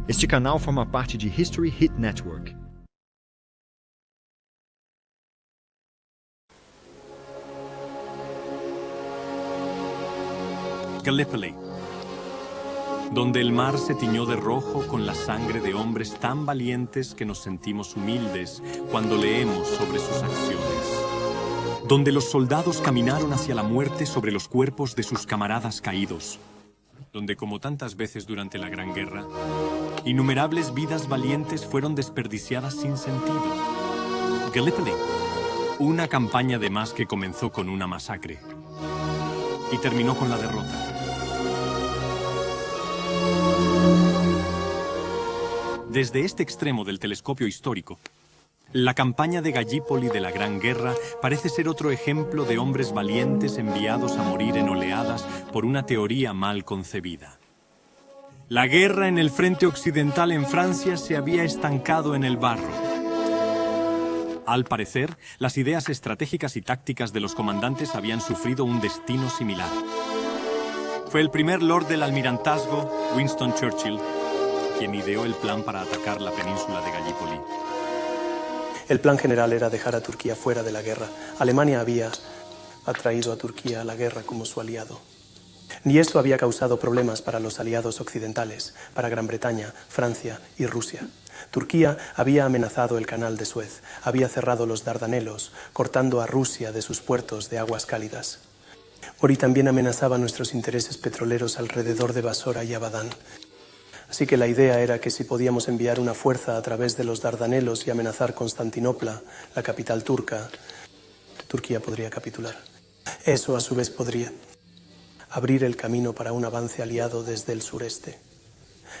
Este canal forma parte de History Hit Network. Gallipoli, donde el mar se tiñó de rojo con la sangre de hombres tan valientes que nos sentimos humildes cuando leemos sobre sus acciones. Donde los soldados caminaron hacia la muerte sobre los cuerpos de sus camaradas caídos. Donde, como tantas veces durante la Gran Guerra, innumerables vidas valientes fueron desperdiciadas sin sentido. Gallipoli, una campaña de más que comenzó con una masacre y terminó con la derrota. Desde este extremo del telescopio histórico, la campaña de Gallipoli de la Gran Guerra parece ser otro ejemplo de hombres valientes enviados a morir en oleadas por una teoría mal concebida. La guerra en el frente occidental en Francia se había estancado en el barro. Al parecer, las ideas estratégicas y tácticas de los comandantes habían sufrido un destino similar. Fue el primer Lord del Almirantazgo, Winston Churchill, quien ideó el plan para atacar la península de Gallipoli. El plan general era dejar a Turquía fuera de la guerra. Alemania había atraído a Turquía a la guerra como su aliado. Ni esto había causado problemas para los aliados occidentales, para Gran Bretaña, Francia y Rusia. Turquía había amenazado el canal de Suez, había cerrado los Dardanelos, cortando a Rusia de sus puertos de aguas cálidas. Ori también amenazaba nuestros intereses petroleros alrededor de Basora y Abadán. Así que la idea era que si podíamos enviar una fuerza a través de los Dardanelos y amenazar Constantinopla, la capital turca, Turquía podría capitular. Eso a su vez podría abrir el camino para un avance aliado desde el sureste.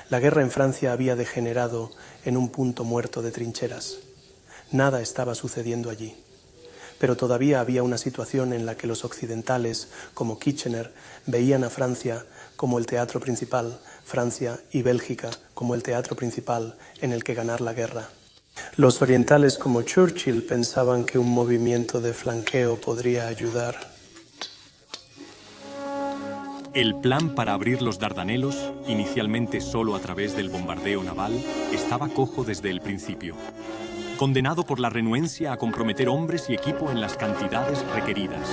La guerra en Francia había degenerado en un punto muerto de trincheras. Nada estaba sucediendo allí. Pero todavía había una situación en la que los occidentales, como Kitchener, veían a Francia como el teatro principal, Francia y Bélgica como el teatro principal en el que ganar la guerra. Los orientales como Churchill pensaban que un movimiento de flanqueo podría ayudar. El plan para abrir los Dardanelos, inicialmente solo a través del bombardeo naval, estaba cojo desde el principio. Condenado por la renuencia a comprometer hombres y equipo en las cantidades requeridas,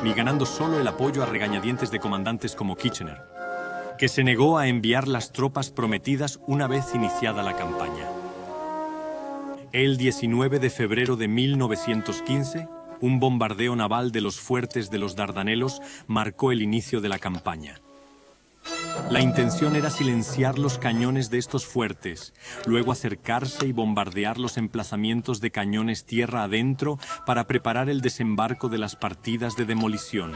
ni ganando solo el apoyo a regañadientes de comandantes como Kitchener, que se negó a enviar las tropas prometidas una vez iniciada la campaña. El 19 de febrero de 1915, un bombardeo naval de los fuertes de los Dardanelos marcó el inicio de la campaña. La intención era silenciar los cañones de estos fuertes, luego acercarse y bombardear los emplazamientos de cañones tierra adentro para preparar el desembarco de las partidas de demolición.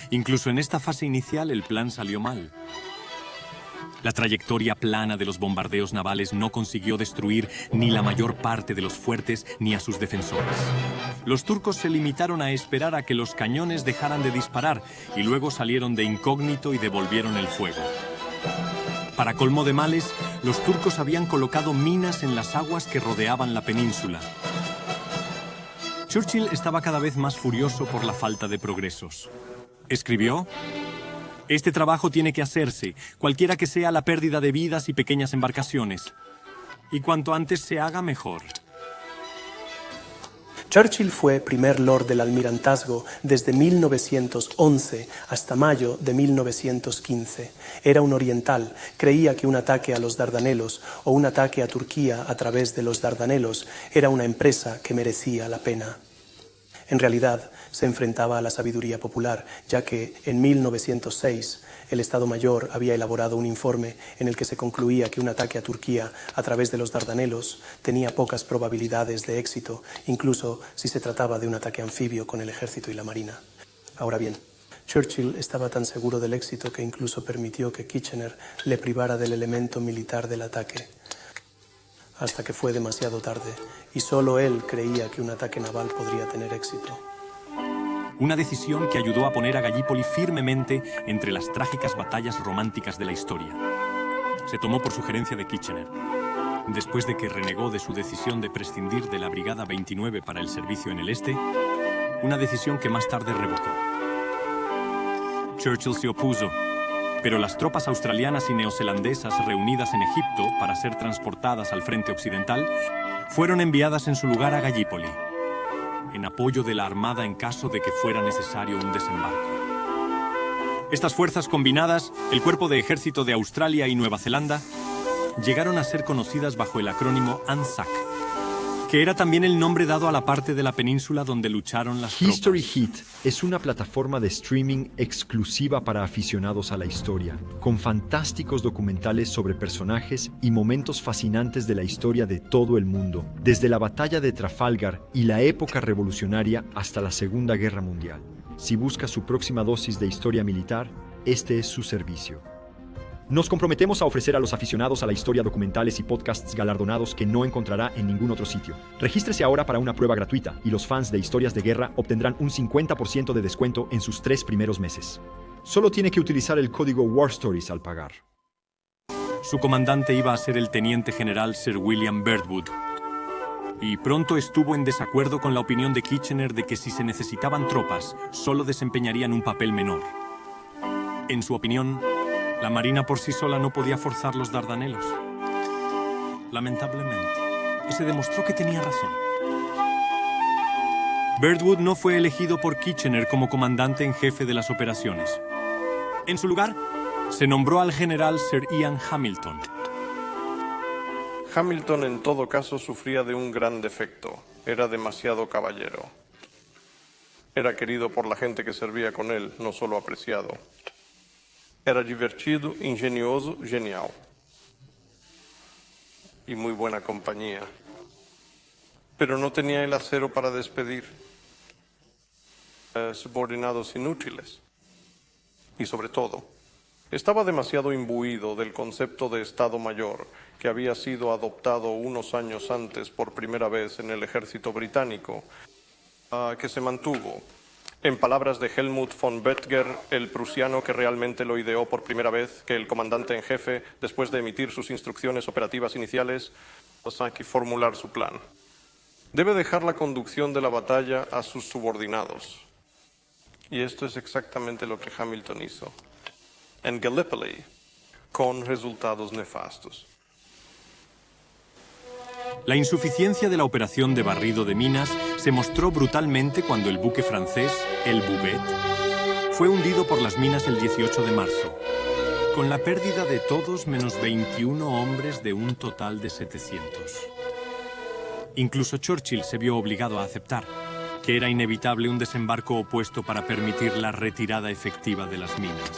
Incluso en esta fase inicial el plan salió mal. La trayectoria plana de los bombardeos navales no consiguió destruir ni la mayor parte de los fuertes ni a sus defensores. Los turcos se limitaron a esperar a que los cañones dejaran de disparar y luego salieron de incógnito y devolvieron el fuego. Para colmo de males, los turcos habían colocado minas en las aguas que rodeaban la península. Churchill estaba cada vez más furioso por la falta de progresos. Escribió: "Este trabajo tiene que hacerse, cualquiera que sea la pérdida de vidas y pequeñas embarcaciones. Y cuanto antes se haga, mejor". Churchill fue primer Lord del Almirantazgo desde 1911 hasta mayo de 1915. Era un oriental, creía que un ataque a los Dardanelos o un ataque a Turquía a través de los Dardanelos era una empresa que merecía la pena. En realidad, se enfrentaba a la sabiduría popular, ya que en 1906 el Estado Mayor había elaborado un informe en el que se concluía que un ataque a Turquía a través de los Dardanelos tenía pocas probabilidades de éxito, incluso si se trataba de un ataque anfibio con el ejército y la marina. Ahora bien, Churchill estaba tan seguro del éxito que incluso permitió que Kitchener le privara del elemento militar del ataque, hasta que fue demasiado tarde, y solo él creía que un ataque naval podría tener éxito. Una decisión que ayudó a poner a Gallipoli firmemente entre las trágicas batallas románticas de la historia. Se tomó por sugerencia de Kitchener, después de que renegó de su decisión de prescindir de la Brigada 29 para el servicio en el este, una decisión que más tarde revocó. Churchill se opuso Pero las tropas australianas y neozelandesas reunidas en Egipto para ser transportadas al frente occidental fueron enviadas en su lugar a Gallipoli, en apoyo de la Armada en caso de que fuera necesario un desembarco. Estas fuerzas combinadas, el Cuerpo de Ejército de Australia y Nueva Zelanda, llegaron a ser conocidas bajo el acrónimo ANZAC, que era también el nombre dado a la parte de la península donde lucharon las tropas. History Hit es una plataforma de streaming exclusiva para aficionados a la historia, con fantásticos documentales sobre personajes y momentos fascinantes de la historia de todo el mundo, desde la batalla de Trafalgar y la época revolucionaria hasta la Segunda Guerra Mundial. Si busca su próxima dosis de historia militar, este es su servicio. Nos comprometemos a ofrecer a los aficionados a la historia documentales y podcasts galardonados que no encontrará en ningún otro sitio. Regístrese ahora para una prueba gratuita y los fans de historias de guerra obtendrán un 50% de descuento en sus 3 primeros meses. Solo tiene que utilizar el código WARSTORIES al pagar. Su comandante iba a ser el teniente general Sir William Birdwood, y pronto estuvo en desacuerdo con la opinión de Kitchener de que si se necesitaban tropas, solo desempeñarían un papel menor. En su opinión, la Marina por sí sola no podía forzar los Dardanelos. Lamentablemente, y se demostró que tenía razón. Birdwood no fue elegido por Kitchener como comandante en jefe de las operaciones. En su lugar, se nombró al general Sir Ian Hamilton. Hamilton en todo caso sufría de un gran defecto. Era demasiado caballero. Era querido por la gente que servía con él, no solo apreciado. Era divertido, ingenioso, genial. Y muy buena compañía. Pero no tenía el acero para despedir subordinados inútiles. Y sobre todo, estaba demasiado imbuido del concepto de Estado Mayor que había sido adoptado unos años antes por primera vez en el ejército británico, que se mantuvo. En palabras de Helmut von Bethger, el prusiano que realmente lo ideó por primera vez, que el comandante en jefe, después de emitir sus instrucciones operativas iniciales, tiene que formular su plan. Debe dejar la conducción de la batalla a sus subordinados. Y esto es exactamente lo que Hamilton hizo. En Gallipoli, con resultados nefastos. La insuficiencia de la operación de barrido de minas se mostró brutalmente cuando el buque francés, el Bouvet, fue hundido por las minas el 18 de marzo, con la pérdida de todos menos 21 hombres de un total de 700. Incluso Churchill se vio obligado a aceptar que era inevitable un desembarco opuesto para permitir la retirada efectiva de las minas.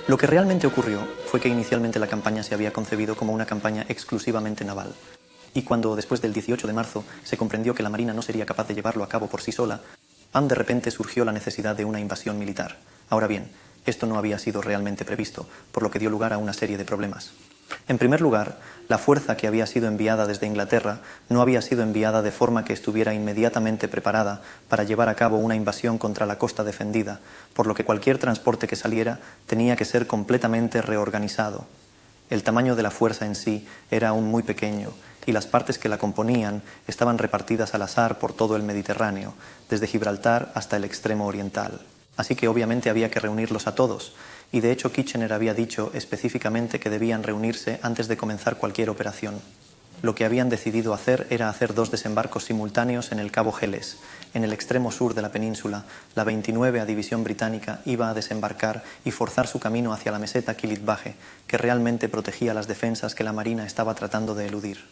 Lo que realmente ocurrió fue que inicialmente la campaña se había concebido como una campaña exclusivamente naval. Y cuando, después del 18 de marzo, se comprendió que la Marina no sería capaz de llevarlo a cabo por sí sola, de repente surgió la necesidad de una invasión militar. Ahora bien, esto no había sido realmente previsto, por lo que dio lugar a una serie de problemas. En primer lugar, la fuerza que había sido enviada desde Inglaterra no había sido enviada de forma que estuviera inmediatamente preparada para llevar a cabo una invasión contra la costa defendida, por lo que cualquier transporte que saliera tenía que ser completamente reorganizado. El tamaño de la fuerza en sí era aún muy pequeño y las partes que la componían estaban repartidas al azar por todo el Mediterráneo, desde Gibraltar hasta el extremo oriental. Así que obviamente había que reunirlos a todos, y de hecho Kitchener había dicho específicamente que debían reunirse antes de comenzar cualquier operación. Lo que habían decidido hacer era hacer 2 desembarcos simultáneos en el Cabo Helles. En el extremo sur de la península, la 29ª División Británica iba a desembarcar y forzar su camino hacia la meseta Kilitbaje, que realmente protegía las defensas que la Marina estaba tratando de eludir.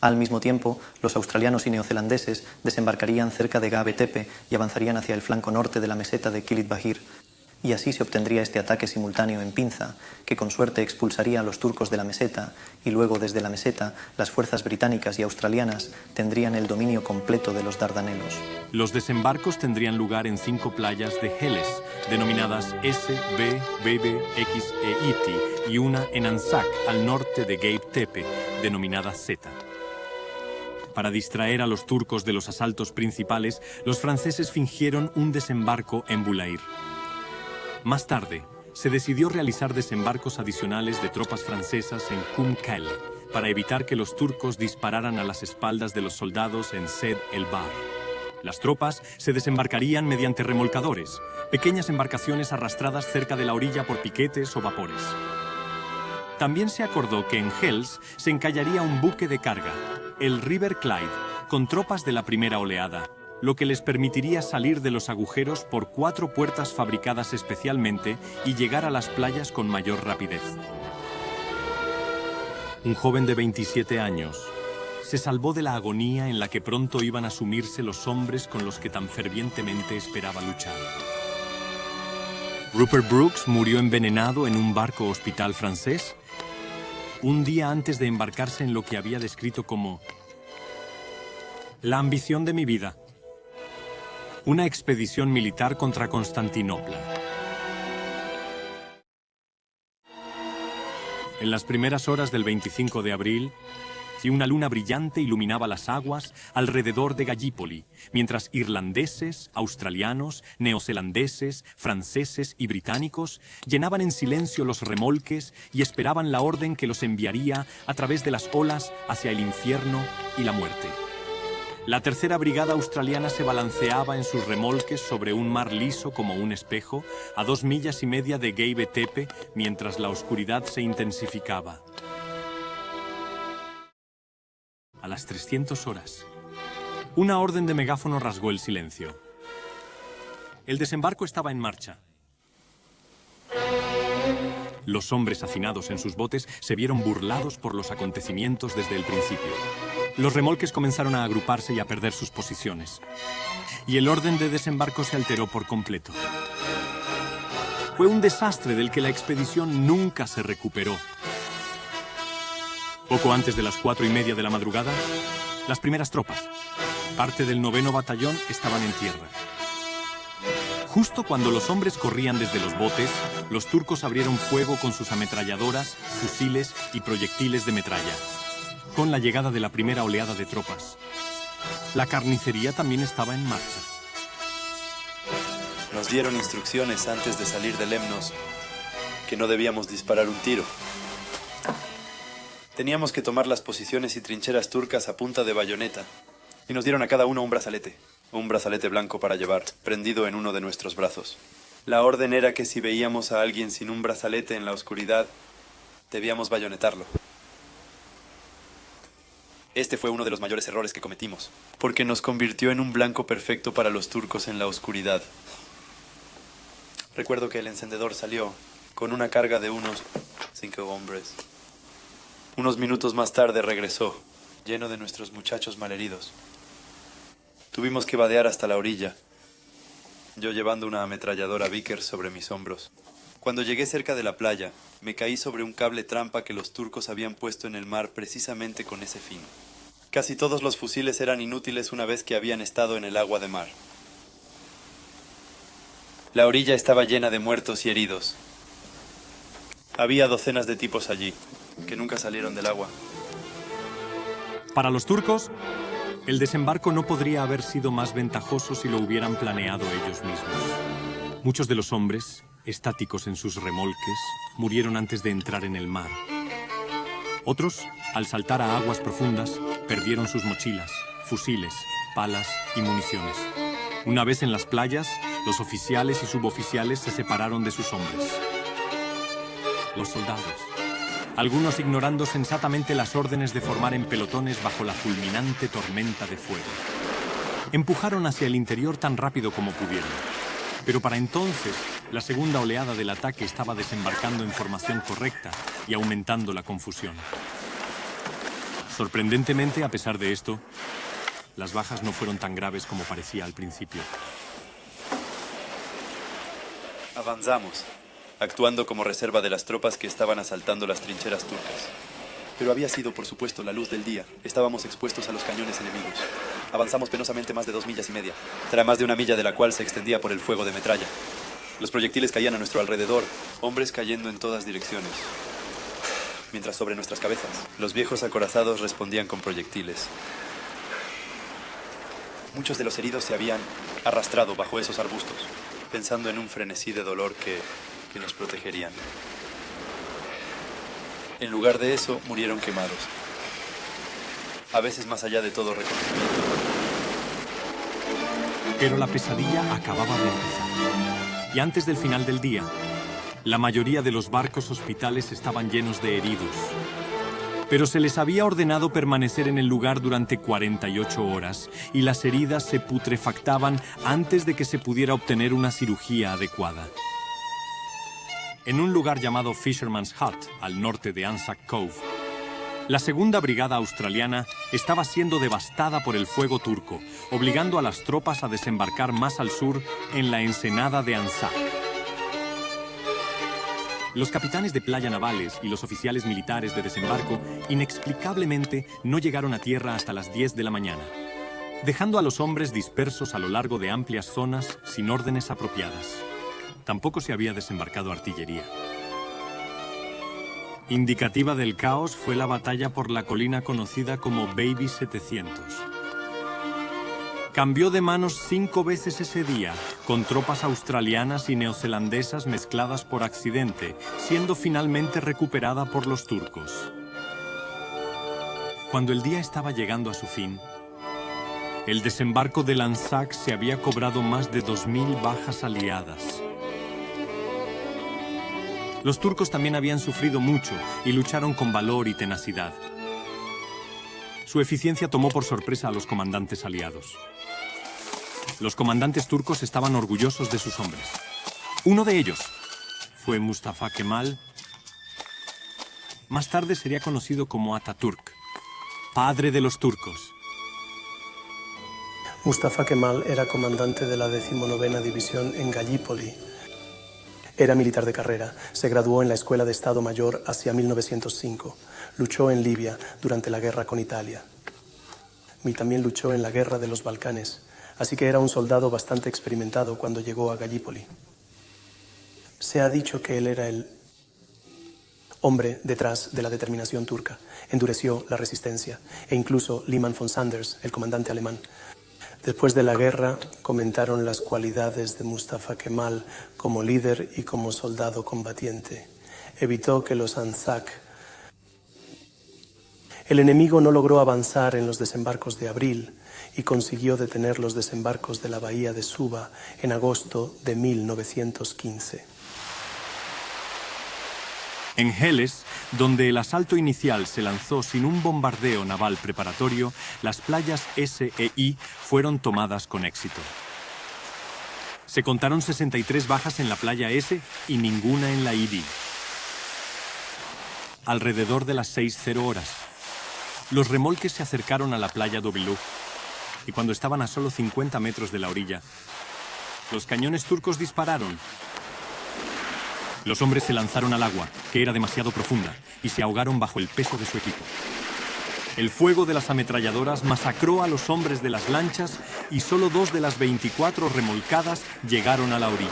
Al mismo tiempo, los australianos y neozelandeses desembarcarían cerca de Gabe Tepe y avanzarían hacia el flanco norte de la meseta de Kilitbahir. Y así se obtendría este ataque simultáneo en pinza, que con suerte expulsaría a los turcos de la meseta, y luego desde la meseta las fuerzas británicas y australianas tendrían el dominio completo de los Dardanelos. Los desembarcos tendrían lugar en 5 playas de Helles, denominadas S, B, BB, X e Iti, y una en Anzac, al norte de Gabe Tepe, denominada Z. Para distraer a los turcos de los asaltos principales, los franceses fingieron un desembarco en Bulair. Más tarde, se decidió realizar desembarcos adicionales de tropas francesas en Kum-Khel para evitar que los turcos dispararan a las espaldas de los soldados en Sed el Bar. Las tropas se desembarcarían mediante remolcadores, pequeñas embarcaciones arrastradas cerca de la orilla por piquetes o vapores. También se acordó que en Hells se encallaría un buque de carga, el River Clyde, con tropas de la primera oleada, lo que les permitiría salir de los agujeros por 4 puertas fabricadas especialmente y llegar a las playas con mayor rapidez. Un joven de 27 años se salvó de la agonía en la que pronto iban a sumirse los hombres con los que tan fervientemente esperaba luchar. Rupert Brooks murió envenenado en un barco hospital francés un día antes de embarcarse en lo que había descrito como la ambición de mi vida. Una expedición militar contra Constantinopla. En las primeras horas del 25 de abril, una luna brillante iluminaba las aguas alrededor de Gallipoli, mientras irlandeses, australianos, neozelandeses, franceses y británicos llenaban en silencio los remolques y esperaban la orden que los enviaría a través de las olas hacia el infierno y la muerte. La tercera brigada australiana se balanceaba en sus remolques sobre un mar liso como un espejo, a 2,5 millas de Gebe Tepe, mientras la oscuridad se intensificaba. A las 300 horas, una orden de megáfono rasgó el silencio. El desembarco estaba en marcha. Los hombres hacinados en sus botes se vieron burlados por los acontecimientos desde el principio. Los remolques comenzaron a agruparse y a perder sus posiciones. Y el orden de desembarco se alteró por completo. Fue un desastre del que la expedición nunca se recuperó. Poco antes de las 4:30 de la madrugada, las primeras tropas, parte del 9º batallón, estaban en tierra. Justo cuando los hombres corrían desde los botes, los turcos abrieron fuego con sus ametralladoras, fusiles y proyectiles de metralla. Con la llegada de la primera oleada de tropas, la carnicería también estaba en marcha. Nos dieron instrucciones antes de salir de Lemnos que no debíamos disparar un tiro. Teníamos que tomar las posiciones y trincheras turcas a punta de bayoneta. Y nos dieron a cada uno un brazalete blanco para llevar, prendido en uno de nuestros brazos. La orden era que si veíamos a alguien sin un brazalete en la oscuridad, debíamos bayonetarlo. Este fue uno de los mayores errores que cometimos, porque nos convirtió en un blanco perfecto para los turcos en la oscuridad. Recuerdo que el encendedor salió con una carga de unos 5 hombres. Unos minutos más tarde regresó, lleno de nuestros muchachos malheridos. Tuvimos que vadear hasta la orilla, yo llevando una ametralladora Vickers sobre mis hombros. Cuando llegué cerca de la playa, me caí sobre un cable trampa que los turcos habían puesto en el mar precisamente con ese fin. Casi todos los fusiles eran inútiles una vez que habían estado en el agua de mar. La orilla estaba llena de muertos y heridos. Había docenas de tipos allí, que nunca salieron del agua. Para los turcos, el desembarco no podría haber sido más ventajoso si lo hubieran planeado ellos mismos. Muchos de los hombres, estáticos en sus remolques, murieron antes de entrar en el mar. Otros, al saltar a aguas profundas, perdieron sus mochilas, fusiles, palas y municiones. Una vez en las playas, los oficiales y suboficiales se separaron de sus hombres. Los soldados, algunos ignorando sensatamente las órdenes de formar en pelotones bajo la fulminante tormenta de fuego, empujaron hacia el interior tan rápido como pudieron. Pero para entonces, la segunda oleada del ataque estaba desembarcando en formación correcta y aumentando la confusión. Sorprendentemente, a pesar de esto, las bajas no fueron tan graves como parecía al principio. Avanzamos, actuando como reserva de las tropas que estaban asaltando las trincheras turcas. Pero había sido, por supuesto, la luz del día. Estábamos expuestos a los cañones enemigos. Avanzamos penosamente más de 2,5 millas. Tras más de 1 milla de la cual se extendía por el fuego de metralla. Los proyectiles caían a nuestro alrededor, hombres cayendo en todas direcciones. Mientras sobre nuestras cabezas, los viejos acorazados respondían con proyectiles. Muchos de los heridos se habían arrastrado bajo esos arbustos, pensando en un frenesí de dolor que nos protegerían. En lugar de eso, murieron quemados. A veces más allá de todo reconocimiento. Pero la pesadilla acababa de empezar. Y antes del final del día, la mayoría de los barcos hospitales estaban llenos de heridos. Pero se les había ordenado permanecer en el lugar durante 48 horas y las heridas se putrefactaban antes de que se pudiera obtener una cirugía adecuada. En un lugar llamado Fisherman's Hut, al norte de Anzac Cove, la segunda brigada australiana estaba siendo devastada por el fuego turco, obligando a las tropas a desembarcar más al sur en la ensenada de Anzac. Los capitanes de playa navales y los oficiales militares de desembarco inexplicablemente no llegaron a tierra hasta las 10 de la mañana, dejando a los hombres dispersos a lo largo de amplias zonas sin órdenes apropiadas. Tampoco se había desembarcado artillería. Indicativa del caos fue la batalla por la colina conocida como Baby 700. Cambió de manos 5 veces ese día, con tropas australianas y neozelandesas mezcladas por accidente, siendo finalmente recuperada por los turcos. Cuando el día estaba llegando a su fin, el desembarco de Anzac se había cobrado más de 2000 bajas aliadas. Los turcos también habían sufrido mucho y lucharon con valor y tenacidad. Su eficiencia tomó por sorpresa a los comandantes aliados. Los comandantes turcos estaban orgullosos de sus hombres. Uno de ellos fue Mustafa Kemal. Más tarde sería conocido como Atatürk, padre de los turcos. Mustafa Kemal era comandante de la 19ª División en Gallipoli. Era militar de carrera. Se graduó en la Escuela de Estado Mayor hacia 1905. Luchó en Libia durante la guerra con Italia. Y también luchó en la guerra de los Balcanes. Así que era un soldado bastante experimentado cuando llegó a Gallipoli. Se ha dicho que él era el hombre detrás de la determinación turca. Endureció la resistencia. E incluso Liman von Sanders, el comandante alemán. Después de la guerra, comentaron las cualidades de Mustafa Kemal como líder y como soldado combatiente. Evitó que los Anzac... El enemigo no logró avanzar en los desembarcos de abril y consiguió detener los desembarcos de la bahía de Suba en agosto de 1915. En Helles, donde el asalto inicial se lanzó sin un bombardeo naval preparatorio, las playas S e I fueron tomadas con éxito. Se contaron 63 bajas en la playa S y ninguna en la ID. Alrededor de las 6:00 horas, los remolques se acercaron a la playa Dobilú y cuando estaban a solo 50 metros de la orilla, los cañones turcos dispararon. Los hombres se lanzaron al agua, que era demasiado profunda, y se ahogaron bajo el peso de su equipo. El fuego de las ametralladoras masacró a los hombres de las lanchas y solo 2 de las 24 remolcadas llegaron a la orilla.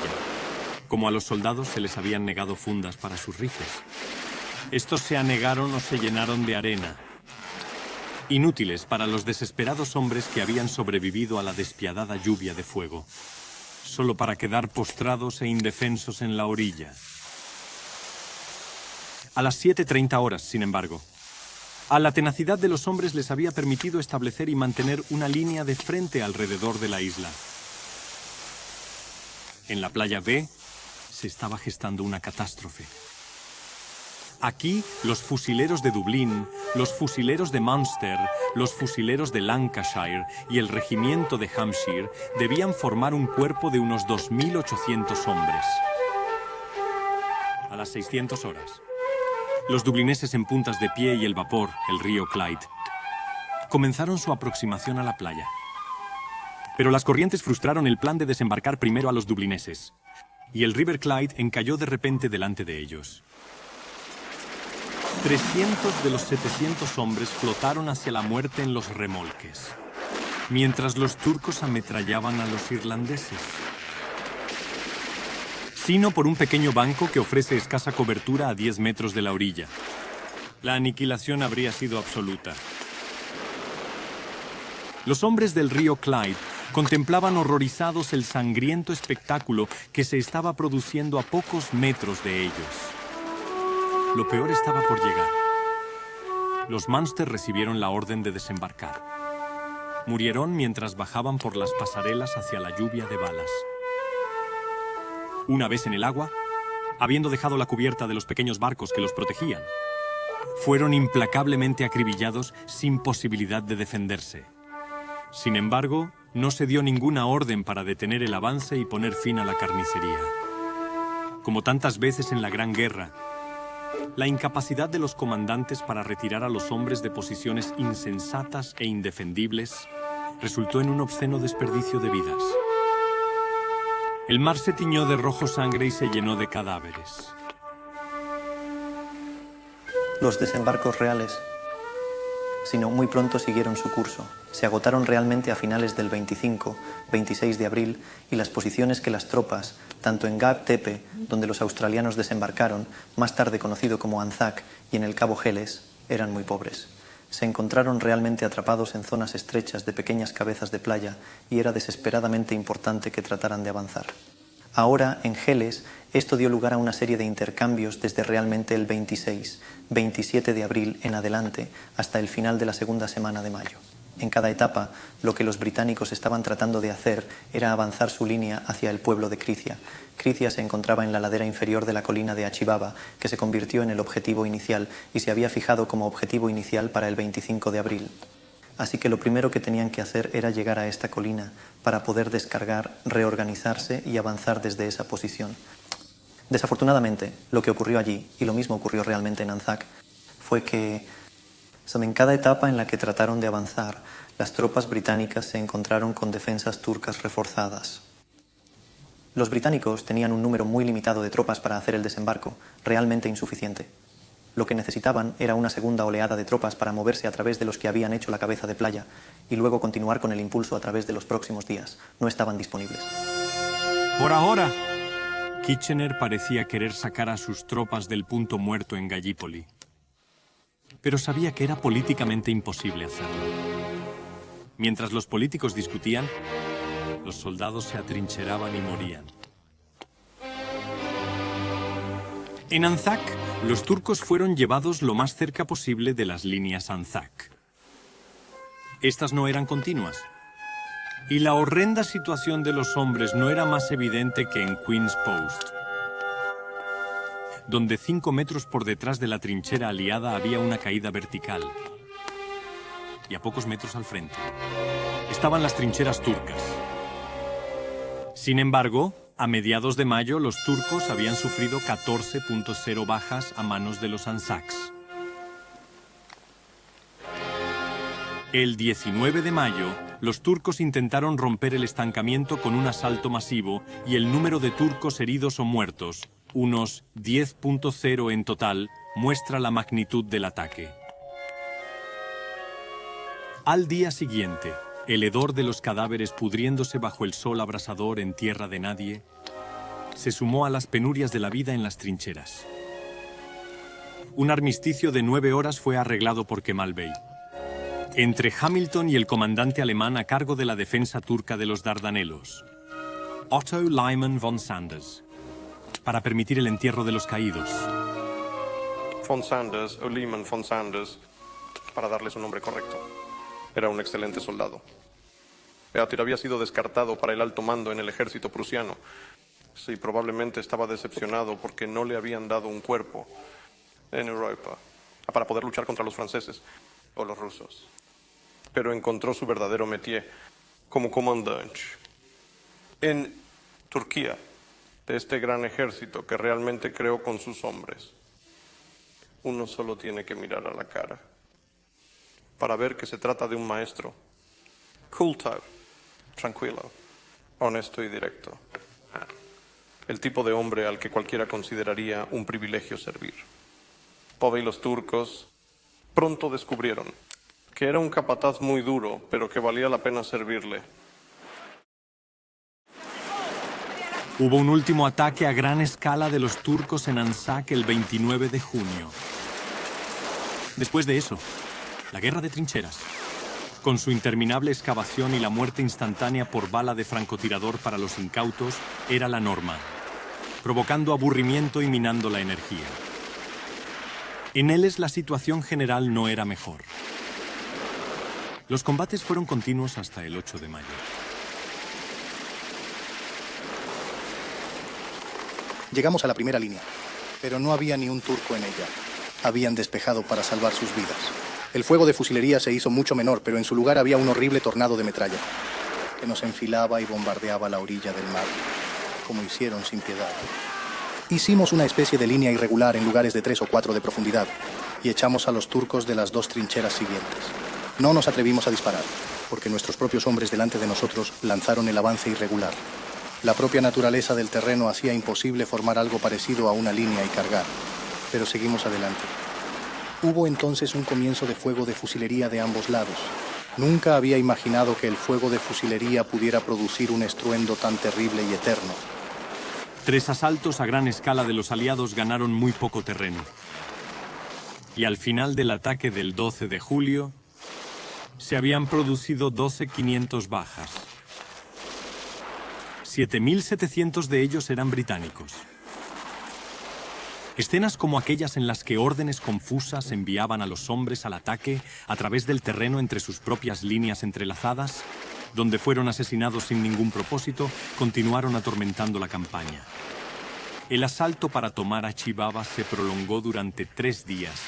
Como a los soldados se les habían negado fundas para sus rifles. Estos se anegaron o se llenaron de arena. Inútiles para los desesperados hombres que habían sobrevivido a la despiadada lluvia de fuego, solo para quedar postrados e indefensos en la orilla. A las 7:30 horas, sin embargo, a la tenacidad de los hombres les había permitido establecer y mantener una línea de frente alrededor de la isla. En la playa B se estaba gestando una catástrofe. Aquí, los fusileros de Dublín, los fusileros de Munster, los fusileros de Lancashire y el regimiento de Hampshire debían formar un cuerpo de unos 2.800 hombres. A las 600 horas, los dublineses en puntas de pie y el vapor, el río Clyde, comenzaron su aproximación a la playa. Pero las corrientes frustraron el plan de desembarcar primero a los dublineses, y el River Clyde encalló de repente delante de ellos. 300 de los 700 hombres flotaron hacia la muerte en los remolques, mientras los turcos ametrallaban a los irlandeses. Sino por un pequeño banco que ofrece escasa cobertura a 10 metros de la orilla. La aniquilación habría sido absoluta. Los hombres del río Clyde contemplaban horrorizados el sangriento espectáculo que se estaba produciendo a pocos metros de ellos. Lo peor estaba por llegar. Los Munster recibieron la orden de desembarcar. murieron mientras bajaban por las pasarelas hacia la lluvia de balas. Una vez en el agua, habiendo dejado la cubierta de los pequeños barcos que los protegían, fueron implacablemente acribillados sin posibilidad de defenderse. Sin embargo, no se dio ninguna orden para detener el avance y poner fin a la carnicería. Como tantas veces en la Gran Guerra, la incapacidad de los comandantes para retirar a los hombres de posiciones insensatas e indefendibles resultó en un obsceno desperdicio de vidas. El mar se tiñó de rojo sangre y se llenó de cadáveres. Los desembarcos reales, sino muy pronto siguieron su curso. Se agotaron realmente a finales del 25-26 de abril y las posiciones que las tropas, tanto en Gap Tepe, donde los australianos desembarcaron, más tarde conocido como Anzac, y en el Cabo Helles, eran muy pobres. Se encontraron realmente atrapados en zonas estrechas de pequeñas cabezas de playa y era desesperadamente importante que trataran de avanzar. Ahora, en Helles, esto dio lugar a una serie de intercambios desde realmente el 26-27 de abril en adelante hasta el final de la segunda semana de mayo. En cada etapa, lo que los británicos estaban tratando de hacer era avanzar su línea hacia el pueblo de Krithia. Krithia se encontraba en la ladera inferior de la colina de Achibaba, que se convirtió en el objetivo inicial y se había fijado como objetivo inicial para el 25 de abril. Así que lo primero que tenían que hacer era llegar a esta colina para poder descargar, reorganizarse y avanzar desde esa posición. Desafortunadamente, lo que ocurrió allí, y lo mismo ocurrió realmente en Anzac, fue que en cada etapa en la que trataron de avanzar, las tropas británicas se encontraron con defensas turcas reforzadas. Los británicos tenían un número muy limitado de tropas para hacer el desembarco, realmente insuficiente. Lo que necesitaban era una segunda oleada de tropas para moverse a través de los que habían hecho la cabeza de playa y luego continuar con el impulso a través de los próximos días. No estaban disponibles. Por ahora, Kitchener parecía querer sacar a sus tropas del punto muerto en Gallipoli, pero sabía que era políticamente imposible hacerlo. Mientras los políticos discutían, los soldados se atrincheraban y morían. En Anzac, los turcos fueron llevados lo más cerca posible de las líneas Anzac. Estas no eran continuas, y la horrenda situación de los hombres no era más evidente que en Queen's Post, donde 5 metros por detrás de la trinchera aliada había una caída vertical, y a pocos metros al frente estaban las trincheras turcas. Sin embargo, a mediados de mayo, los turcos habían sufrido 14.0 bajas a manos de los Anzacs. El 19 de mayo, los turcos intentaron romper el estancamiento con un asalto masivo y el número de turcos heridos o muertos, unos 10.0 en total, muestra la magnitud del ataque. Al día siguiente, el hedor de los cadáveres pudriéndose bajo el sol abrasador en tierra de nadie se sumó a las penurias de la vida en las trincheras. Un armisticio de 9 horas fue arreglado por Kemal Bey entre Hamilton y el comandante alemán a cargo de la defensa turca de los Dardanelos, Otto Liman von Sanders, para permitir el entierro de los caídos. Von Sanders, o Liman von Sanders, para darle su nombre correcto, era un excelente soldado. Eatir había sido descartado para el alto mando en el ejército prusiano. Sí, probablemente estaba decepcionado porque no le habían dado un cuerpo en Europa para poder luchar contra los franceses o los rusos. Pero encontró su verdadero métier como comandante en Turquía, de este gran ejército que realmente creó con sus hombres. Uno solo tiene que mirar a la cara para ver que se trata de un maestro cool type, tranquilo, honesto y directo. El tipo de hombre al que cualquiera consideraría un privilegio servir. Pove y los turcos pronto descubrieron que era un capataz muy duro, pero que valía la pena servirle. Hubo un último ataque a gran escala de los turcos en Anzac el 29 de junio. Después de eso, la guerra de trincheras, con su interminable excavación y la muerte instantánea por bala de francotirador para los incautos, era la norma, provocando aburrimiento y minando la energía. En Helles la situación general no era mejor. Los combates fueron continuos hasta el 8 de mayo. Llegamos a la primera línea, pero no había ni un turco en ella. Habían despejado para salvar sus vidas. El fuego de fusilería se hizo mucho menor, pero en su lugar había un horrible tornado de metralla que nos enfilaba y bombardeaba la orilla del mar, como hicieron sin piedad. Hicimos una especie de línea irregular en lugares de 3 o 4 de profundidad y echamos a los turcos de las 2 trincheras siguientes. No nos atrevimos a disparar, porque nuestros propios hombres delante de nosotros lanzaron el avance irregular. La propia naturaleza del terreno hacía imposible formar algo parecido a una línea y cargar, pero seguimos adelante. Hubo entonces un comienzo de fuego de fusilería de ambos lados. Nunca había imaginado que el fuego de fusilería pudiera producir un estruendo tan terrible y eterno. 3 asaltos a gran escala de los aliados ganaron muy poco terreno. Y al final del ataque del 12 de julio, se habían producido 12.500 bajas. 7.700 de ellos eran británicos. Escenas como aquellas en las que órdenes confusas enviaban a los hombres al ataque a través del terreno entre sus propias líneas entrelazadas, donde fueron asesinados sin ningún propósito, continuaron atormentando la campaña. El asalto para tomar a Chibaba se prolongó durante 3 días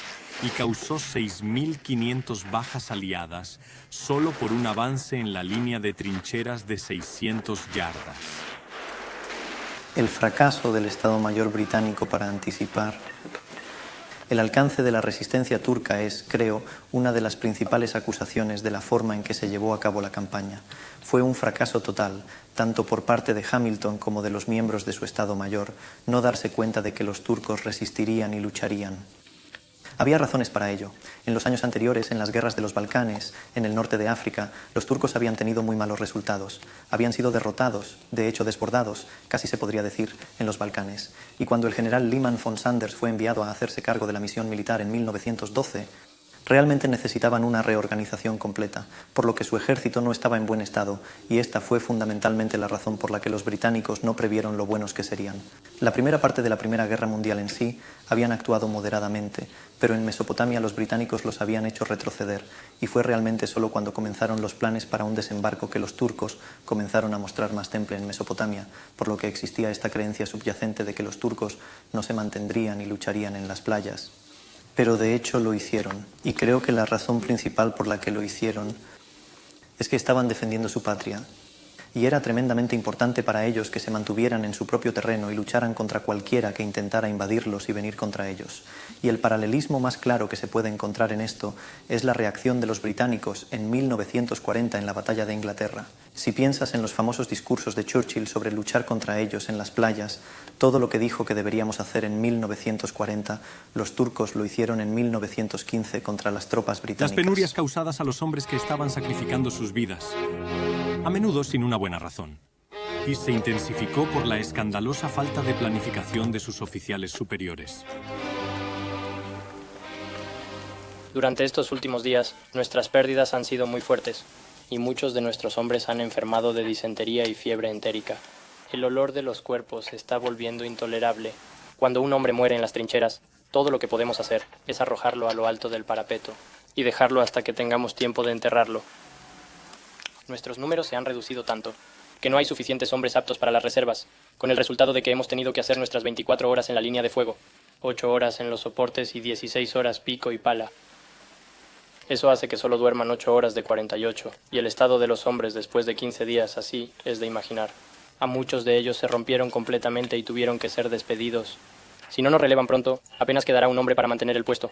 y causó 6.500 bajas aliadas solo por un avance en la línea de trincheras de 600 yardas. El fracaso del Estado Mayor británico para anticipar el alcance de la resistencia turca es, creo, una de las principales acusaciones de la forma en que se llevó a cabo la campaña. Fue un fracaso total, tanto por parte de Hamilton como de los miembros de su Estado Mayor, no darse cuenta de que los turcos resistirían y lucharían. Había razones para ello. En los años anteriores, en las guerras de los Balcanes, en el norte de África, los turcos habían tenido muy malos resultados. Habían sido derrotados, de hecho desbordados, casi se podría decir, en los Balcanes. Y cuando el general Liman von Sanders fue enviado a hacerse cargo de la misión militar en 1912, realmente necesitaban una reorganización completa, por lo que su ejército no estaba en buen estado, y esta fue fundamentalmente la razón por la que los británicos no previeron lo buenos que serían. La primera parte de la Primera Guerra Mundial en sí habían actuado moderadamente, pero en Mesopotamia los británicos los habían hecho retroceder, y fue realmente solo cuando comenzaron los planes para un desembarco que los turcos comenzaron a mostrar más temple en Mesopotamia, por lo que existía esta creencia subyacente de que los turcos no se mantendrían y lucharían en las playas. Pero de hecho lo hicieron, y creo que la razón principal por la que lo hicieron es que estaban defendiendo su patria, y era tremendamente importante para ellos que se mantuvieran en su propio terreno y lucharan contra cualquiera que intentara invadirlos y venir contra ellos. Y el paralelismo más claro que se puede encontrar en esto es la reacción de los británicos en 1940 en la batalla de Inglaterra. Si piensas en los famosos discursos de Churchill sobre luchar contra ellos en las playas, todo lo que dijo que deberíamos hacer en 1940, los turcos lo hicieron en 1915 contra las tropas británicas. Las penurias causadas a los hombres que estaban sacrificando sus vidas, a menudo sin una buena razón, y se intensificó por la escandalosa falta de planificación de sus oficiales superiores. Durante estos últimos días, nuestras pérdidas han sido muy fuertes, y muchos de nuestros hombres han enfermado de disentería y fiebre entérica. El olor de los cuerpos se está volviendo intolerable. Cuando un hombre muere en las trincheras, todo lo que podemos hacer es arrojarlo a lo alto del parapeto y dejarlo hasta que tengamos tiempo de enterrarlo. Nuestros números se han reducido tanto que no hay suficientes hombres aptos para las reservas, con el resultado de que hemos tenido que hacer nuestras 24 horas en la línea de fuego, 8 horas en los soportes y 16 horas pico y pala. Eso hace que solo duerman 8 horas de 48, y el estado de los hombres después de 15 días así es de imaginar. A muchos de ellos se rompieron completamente y tuvieron que ser despedidos. Si no nos relevan pronto, apenas quedará un hombre para mantener el puesto,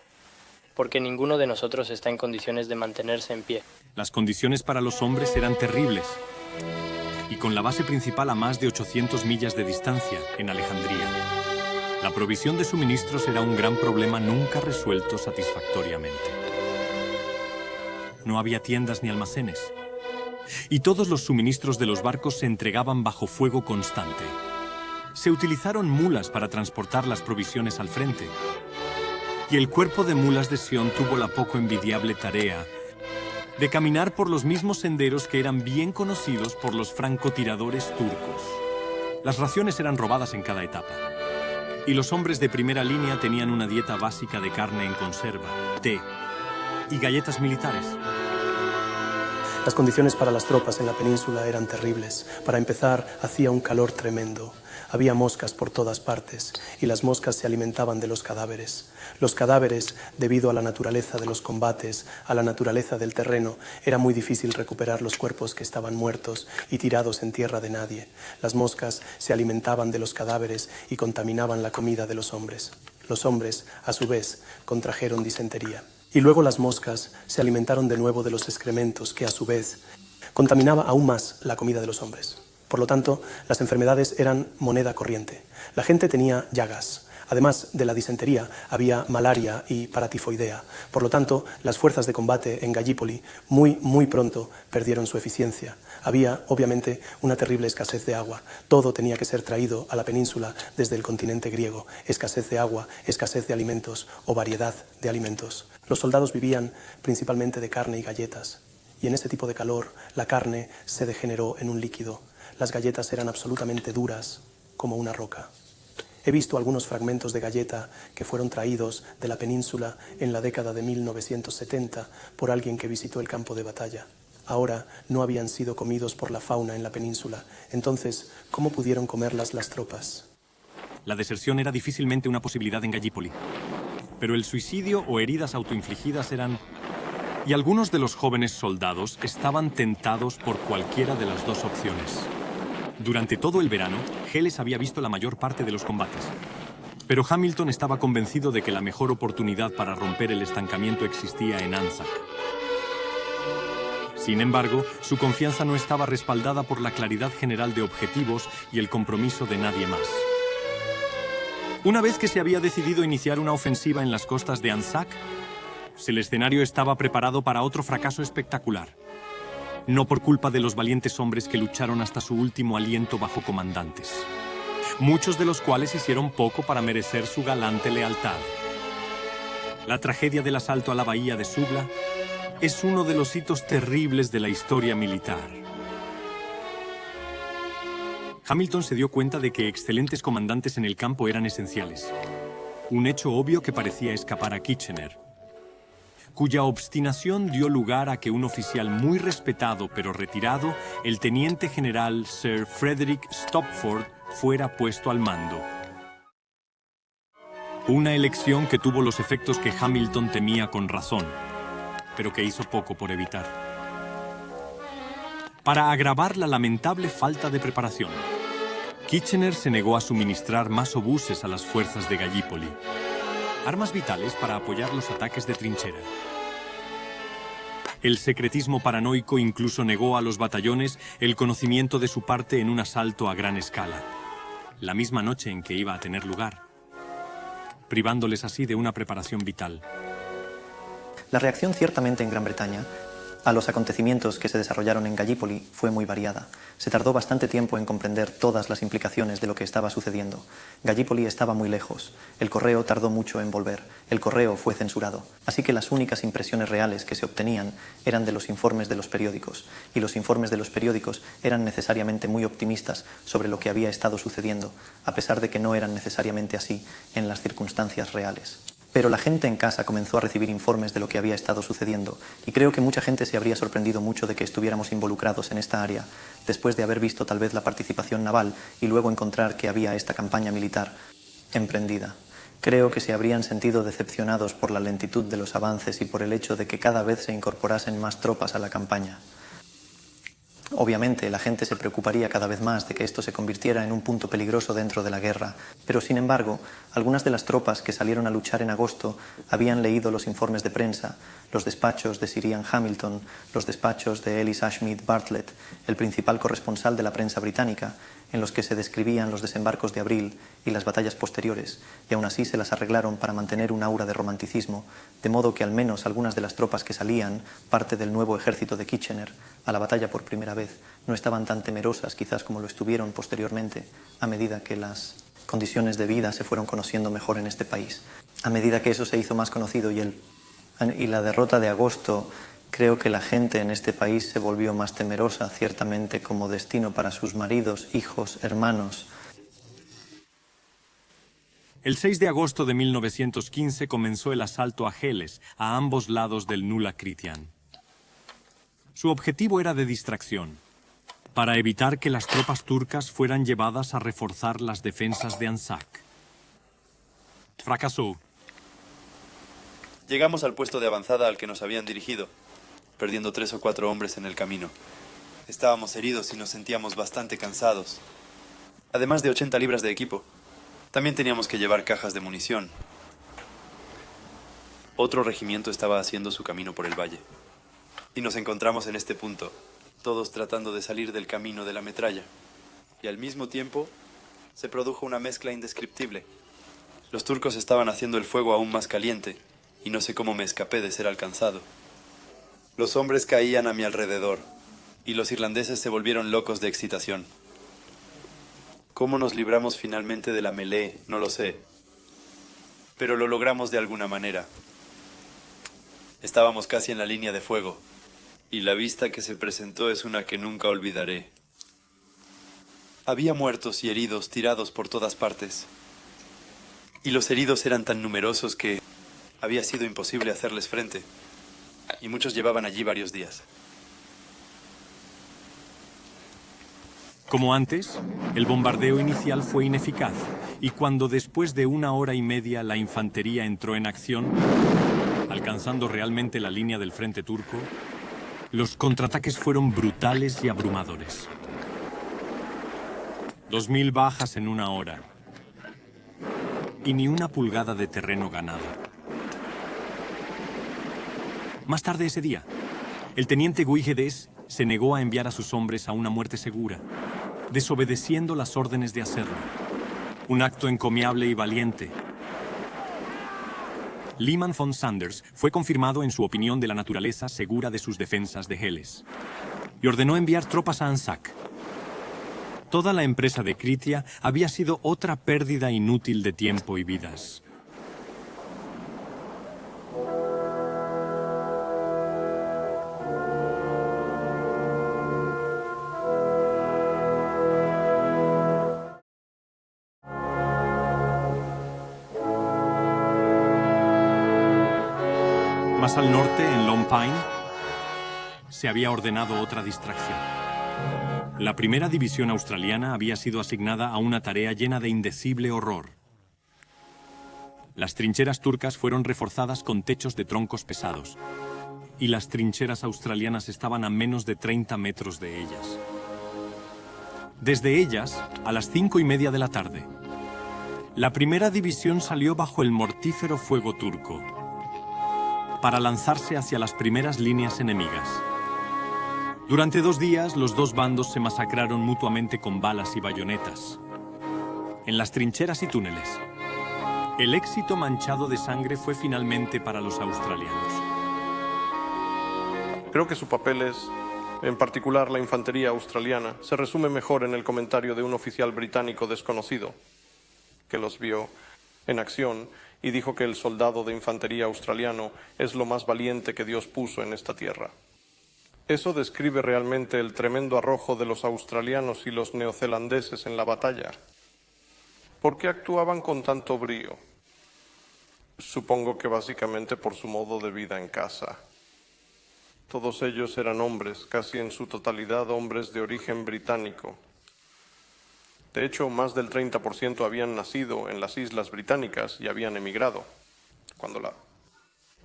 porque ninguno de nosotros está en condiciones de mantenerse en pie. Las condiciones para los hombres eran terribles, y con la base principal a más de 800 millas de distancia, en Alejandría. La provisión de suministros era un gran problema nunca resuelto satisfactoriamente. No había tiendas ni almacenes, y todos los suministros de los barcos se entregaban bajo fuego constante. Se utilizaron mulas para transportar las provisiones al frente, y el cuerpo de mulas de Sion tuvo la poco envidiable tarea de caminar por los mismos senderos que eran bien conocidos por los francotiradores turcos. Las raciones eran robadas en cada etapa, y los hombres de primera línea tenían una dieta básica de carne en conserva, té y galletas militares. Las condiciones para las tropas en la península eran terribles. Para empezar, hacía un calor tremendo. Había moscas por todas partes y las moscas se alimentaban de los cadáveres. Los cadáveres, debido a la naturaleza de los combates, a la naturaleza del terreno, era muy difícil recuperar los cuerpos que estaban muertos y tirados en tierra de nadie. Las moscas se alimentaban de los cadáveres y contaminaban la comida de los hombres. Los hombres, a su vez, contrajeron disentería. Y luego las moscas se alimentaron de nuevo de los excrementos que, a su vez, contaminaba aún más la comida de los hombres. Por lo tanto, las enfermedades eran moneda corriente. La gente tenía llagas. Además de la disentería, había malaria y paratifoidea. Por lo tanto, las fuerzas de combate en Gallipoli muy pronto perdieron su eficiencia. Había, obviamente, una terrible escasez de agua. Todo tenía que ser traído a la península desde el continente griego. Escasez de agua, escasez de alimentos o variedad de alimentos. Los soldados vivían principalmente de carne y galletas. Y en ese tipo de calor, la carne se degeneró en un líquido. Las galletas eran absolutamente duras, como una roca. He visto algunos fragmentos de galleta que fueron traídos de la península en la década de 1970 por alguien que visitó el campo de batalla. Ahora no habían sido comidos por la fauna en la península. Entonces, ¿cómo pudieron comerlas las tropas? La deserción era difícilmente una posibilidad en Gallipoli. Pero el suicidio o heridas autoinfligidas eran... Y algunos de los jóvenes soldados estaban tentados por cualquiera de las dos opciones. Durante todo el verano, Helles había visto la mayor parte de los combates. Pero Hamilton estaba convencido de que la mejor oportunidad para romper el estancamiento existía en Anzac. Sin embargo, su confianza no estaba respaldada por la claridad general de objetivos y el compromiso de nadie más. Una vez que se había decidido iniciar una ofensiva en las costas de Anzac, el escenario estaba preparado para otro fracaso espectacular. No por culpa de los valientes hombres que lucharon hasta su último aliento bajo comandantes, muchos de los cuales hicieron poco para merecer su galante lealtad. La tragedia del asalto a la bahía de Suvla es uno de los hitos terribles de la historia militar. Hamilton se dio cuenta de que excelentes comandantes en el campo eran esenciales. Un hecho obvio que parecía escapar a Kitchener, cuya obstinación dio lugar a que un oficial muy respetado pero retirado, el teniente general Sir Frederick Stopford, fuera puesto al mando. Una elección que tuvo los efectos que Hamilton temía con razón, pero que hizo poco por evitar. Para agravar la lamentable falta de preparación, Kitchener se negó a suministrar más obuses a las fuerzas de Gallipoli, armas vitales para apoyar los ataques de trinchera. El secretismo paranoico incluso negó a los batallones el conocimiento de su parte en un asalto a gran escala, la misma noche en que iba a tener lugar, privándoles así de una preparación vital. La reacción ciertamente en Gran Bretaña a los acontecimientos que se desarrollaron en Gallipoli fue muy variada. Se tardó bastante tiempo en comprender todas las implicaciones de lo que estaba sucediendo. Gallipoli estaba muy lejos. El correo tardó mucho en volver. El correo fue censurado. Así que las únicas impresiones reales que se obtenían eran de los informes de los periódicos. Y los informes de los periódicos eran necesariamente muy optimistas sobre lo que había estado sucediendo, a pesar de que no eran necesariamente así en las circunstancias reales. Pero la gente en casa comenzó a recibir informes de lo que había estado sucediendo y creo que mucha gente se habría sorprendido mucho de que estuviéramos involucrados en esta área, después de haber visto tal vez la participación naval y luego encontrar que había esta campaña militar emprendida. Creo que se habrían sentido decepcionados por la lentitud de los avances y por el hecho de que cada vez se incorporasen más tropas a la campaña. Obviamente, la gente se preocuparía cada vez más de que esto se convirtiera en un punto peligroso dentro de la guerra, pero sin embargo, algunas de las tropas que salieron a luchar en agosto habían leído los informes de prensa, los despachos de Sir Ian Hamilton, los despachos de Ellis Ashmead Bartlett, el principal corresponsal de la prensa británica, en los que se describían los desembarcos de abril y las batallas posteriores, y aún así se las arreglaron para mantener un aura de romanticismo, de modo que al menos algunas de las tropas que salían, parte del nuevo ejército de Kitchener, a la batalla por primera vez, no estaban tan temerosas quizás como lo estuvieron posteriormente, a medida que las condiciones de vida se fueron conociendo mejor en este país. A medida que eso se hizo más conocido y la derrota de agosto, creo que la gente en este país se volvió más temerosa, ciertamente, como destino para sus maridos, hijos, hermanos. El 6 de agosto de 1915 comenzó el asalto a Helles, a ambos lados del Nulla Critian. Su objetivo era de distracción, para evitar que las tropas turcas fueran llevadas a reforzar las defensas de Anzac. Fracasó. Llegamos al puesto de avanzada al que nos habían dirigido, perdiendo 3 o 4 hombres en el camino. Estábamos heridos y nos sentíamos bastante cansados, además de 80 libras de equipo. También teníamos que llevar cajas de munición. Otro regimiento estaba haciendo su camino por el valle. Y nos encontramos en este punto, todos tratando de salir del camino de la metralla. Y al mismo tiempo, se produjo una mezcla indescriptible. Los turcos estaban haciendo el fuego aún más caliente, y no sé cómo me escapé de ser alcanzado. Los hombres caían a mi alrededor, y los irlandeses se volvieron locos de excitación. ¿Cómo nos libramos finalmente de la melee? No lo sé. Pero lo logramos de alguna manera. Estábamos casi en la línea de fuego, y la vista que se presentó es una que nunca olvidaré. Había muertos y heridos tirados por todas partes, y los heridos eran tan numerosos que había sido imposible hacerles frente, y muchos llevaban allí varios días. Como antes, el bombardeo inicial fue ineficaz, y cuando después de 1 hora y media la infantería entró en acción, alcanzando realmente la línea del frente turco, los contraataques fueron brutales y abrumadores. 2000 bajas en 1 hora, y ni una pulgada de terreno ganado. Más tarde ese día, el teniente Guigedes se negó a enviar a sus hombres a una muerte segura, desobedeciendo las órdenes de hacerlo. Un acto encomiable y valiente. Liman von Sanders fue confirmado en su opinión de la naturaleza segura de sus defensas de Helles, y ordenó enviar tropas a Anzac. Toda la empresa de Kritia había sido otra pérdida inútil de tiempo y vidas. Más al norte, en Lone Pine, se había ordenado otra distracción. La primera división australiana había sido asignada a una tarea llena de indecible horror. Las trincheras turcas fueron reforzadas con techos de troncos pesados, y las trincheras australianas estaban a menos de 30 metros de ellas. Desde ellas, a las 5:30 de la tarde, la primera división salió bajo el mortífero fuego turco, para lanzarse hacia las primeras líneas enemigas. Durante 2 días, los dos bandos se masacraron mutuamente con balas y bayonetas, en las trincheras y túneles. El éxito manchado de sangre fue finalmente para los australianos. Creo que su papel es, en particular la infantería australiana, se resume mejor en el comentario de un oficial británico desconocido, que los vio en acción y dijo que el soldado de infantería australiano es lo más valiente que Dios puso en esta tierra. Eso describe realmente el tremendo arrojo de los australianos y los neozelandeses en la batalla. ¿Por qué actuaban con tanto brío? Supongo que básicamente por su modo de vida en casa. Todos ellos eran hombres, casi en su totalidad hombres de origen británico. De hecho, más del 30% habían nacido en las Islas Británicas y habían emigrado. Cuando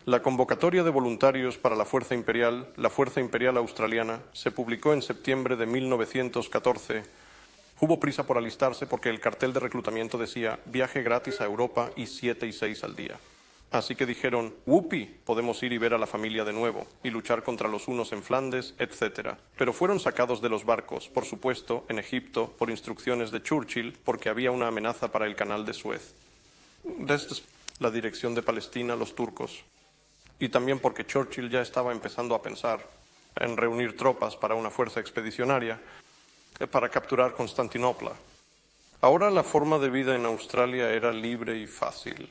la convocatoria de voluntarios para la Fuerza Imperial Australiana, se publicó en septiembre de 1914, hubo prisa por alistarse porque el cartel de reclutamiento decía viaje gratis a Europa y 7 y 6 al día. Así que dijeron, ¡wupi! Podemos ir y ver a la familia de nuevo, y luchar contra los hunos en Flandes, etc. Pero fueron sacados de los barcos, por supuesto, en Egipto, por instrucciones de Churchill, porque había una amenaza para el canal de Suez. Desde la dirección de Palestina, los turcos. Y también porque Churchill ya estaba empezando a pensar en reunir tropas para una fuerza expedicionaria para capturar Constantinopla. Ahora la forma de vida en Australia era libre y fácil.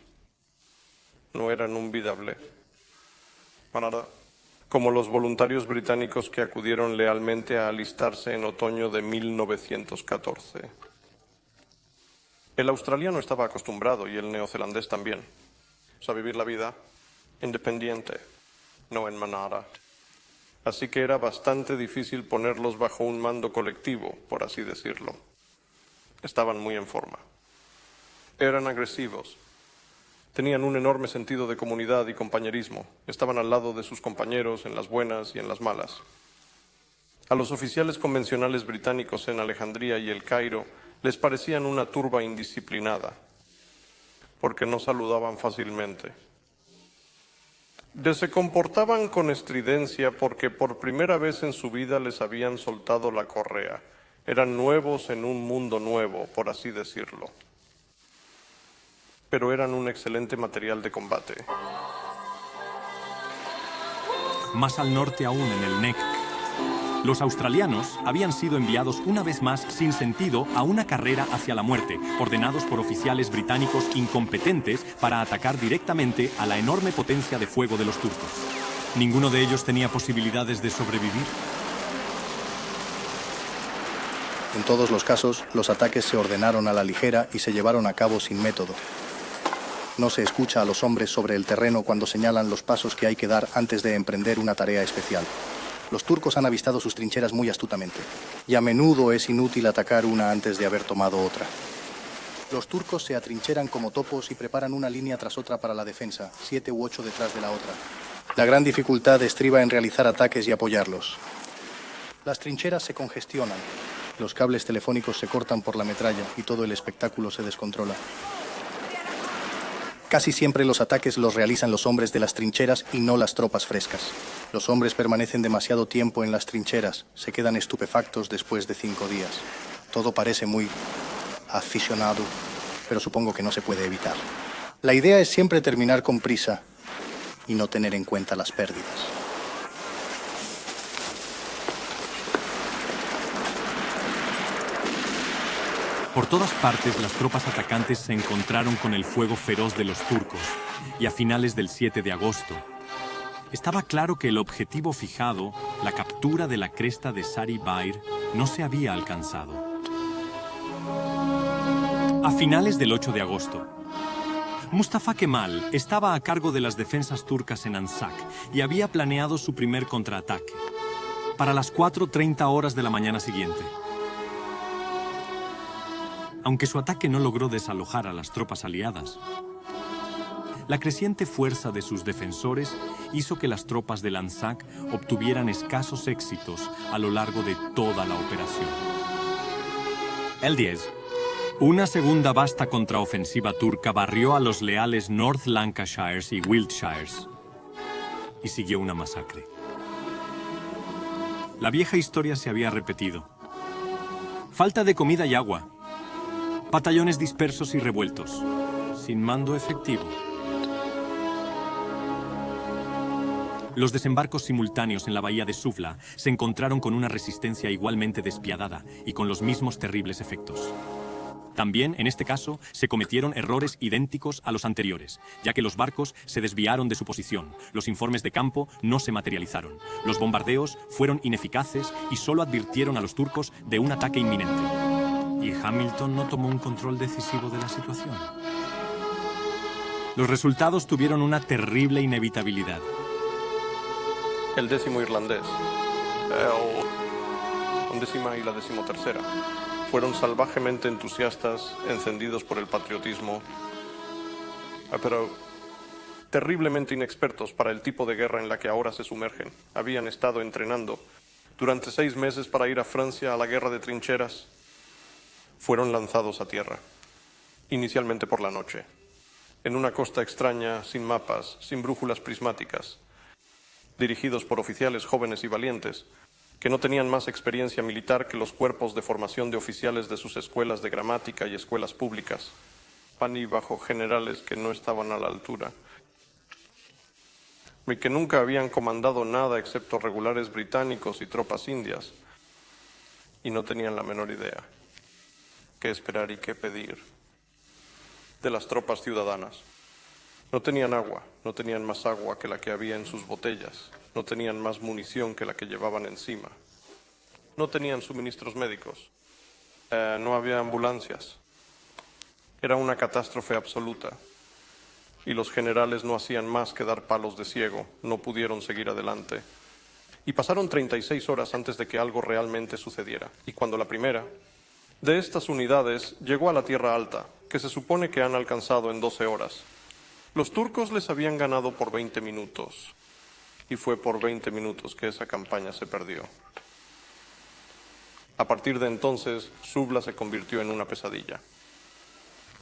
No era inolvidable. Como los voluntarios británicos que acudieron lealmente a alistarse en otoño de 1914. El australiano estaba acostumbrado, y el neozelandés también, a vivir la vida independiente, no en manada. así que era bastante difícil ponerlos bajo un mando colectivo, por así decirlo. Estaban muy en forma. Eran agresivos. Tenían un enorme sentido de comunidad y compañerismo. Estaban al lado de sus compañeros en las buenas y en las malas. A los oficiales convencionales británicos en Alejandría y El Cairo les parecían una turba indisciplinada, porque no saludaban fácilmente. Se comportaban con estridencia porque por primera vez en su vida les habían soltado la correa. Eran nuevos en un mundo nuevo, por así decirlo. Pero eran un excelente material de combate. Más al norte aún, en el Nek, los australianos habían sido enviados una vez más sin sentido a una carrera hacia la muerte, ordenados por oficiales británicos incompetentes para atacar directamente a la enorme potencia de fuego de los turcos. Ninguno de ellos tenía posibilidades de sobrevivir. En todos los casos, los ataques se ordenaron a la ligera y se llevaron a cabo sin método. No se escucha a los hombres sobre el terreno cuando señalan los pasos que hay que dar antes de emprender una tarea especial. Los turcos han avistado sus trincheras muy astutamente, y a menudo es inútil atacar una antes de haber tomado otra. Los turcos se atrincheran como topos y preparan una línea tras otra para la defensa, 7 u 8 detrás de la otra. La gran dificultad estriba en realizar ataques y apoyarlos. Las trincheras se congestionan, los cables telefónicos se cortan por la metralla y todo el espectáculo se descontrola. Casi siempre los ataques los realizan los hombres de las trincheras y no las tropas frescas. Los hombres permanecen demasiado tiempo en las trincheras, se quedan estupefactos después de 5 días. Todo parece muy aficionado, pero supongo que no se puede evitar. La idea es siempre terminar con prisa y no tener en cuenta las pérdidas. Por todas partes, las tropas atacantes se encontraron con el fuego feroz de los turcos, y a finales del 7 de agosto, estaba claro que el objetivo fijado, la captura de la cresta de Sari Bair, no se había alcanzado. A finales del 8 de agosto, Mustafa Kemal estaba a cargo de las defensas turcas en Anzac y había planeado su primer contraataque para las 4:30 horas de la mañana siguiente. Aunque su ataque no logró desalojar a las tropas aliadas, la creciente fuerza de sus defensores hizo que las tropas de Lanzac obtuvieran escasos éxitos a lo largo de toda la operación. El 10, una segunda vasta contraofensiva turca barrió a los leales North Lancashires y Wiltshires y siguió una masacre. La vieja historia se había repetido. Falta de comida y agua. Batallones dispersos y revueltos, sin mando efectivo. Los desembarcos simultáneos en la bahía de Suvla se encontraron con una resistencia igualmente despiadada y con los mismos terribles efectos. También, en este caso, se cometieron errores idénticos a los anteriores, ya que los barcos se desviaron de su posición, los informes de campo no se materializaron, los bombardeos fueron ineficaces y solo advirtieron a los turcos de un ataque inminente. ¿Y Hamilton no tomó un control decisivo de la situación? Los resultados tuvieron una terrible inevitabilidad. El 10º irlandés, el 11ª y la 13ª, fueron salvajemente entusiastas, encendidos por el patriotismo, pero terriblemente inexpertos para el tipo de guerra en la que ahora se sumergen. Habían estado entrenando durante 6 meses para ir a Francia a la guerra de trincheras. Fueron lanzados a tierra, inicialmente por la noche, en una costa extraña, sin mapas, sin brújulas prismáticas, dirigidos por oficiales jóvenes y valientes, que no tenían más experiencia militar que los cuerpos de formación de oficiales de sus escuelas de gramática y escuelas públicas, pan y bajo generales que no estaban a la altura, y que nunca habían comandado nada excepto regulares británicos y tropas indias, y no tenían la menor idea qué esperar y qué pedir de las tropas ciudadanas. No tenían agua, no tenían más agua que la que había en sus botellas, no tenían más munición que la que llevaban encima, no tenían suministros médicos, no había ambulancias. Era una catástrofe absoluta y los generales no hacían más que dar palos de ciego, no pudieron seguir adelante y pasaron 36 horas antes de que algo realmente sucediera. Y cuando la primera de estas unidades llegó a la Tierra Alta, que se supone que han alcanzado en 12 horas, los turcos les habían ganado por 20 minutos. Y fue por 20 minutos que esa campaña se perdió. A partir de entonces, Suvla se convirtió en una pesadilla.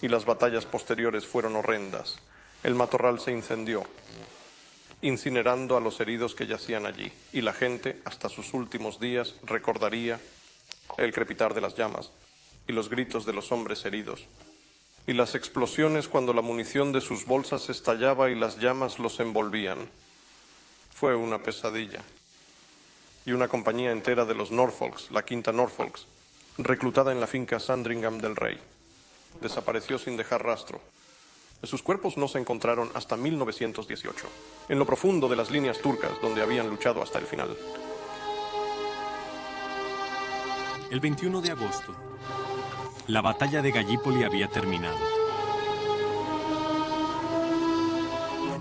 Y las batallas posteriores fueron horrendas. El matorral se incendió, incinerando a los heridos que yacían allí. Y la gente, hasta sus últimos días, recordaría el crepitar de las llamas y los gritos de los hombres heridos. Y las explosiones cuando la munición de sus bolsas estallaba y las llamas los envolvían. Fue una pesadilla. Y una compañía entera de los Norfolks, la quinta Norfolks, reclutada en la finca Sandringham del Rey, desapareció sin dejar rastro. Sus cuerpos no se encontraron hasta 1918, en lo profundo de las líneas turcas donde habían luchado hasta el final. El 21 de agosto, la batalla de Gallipoli había terminado.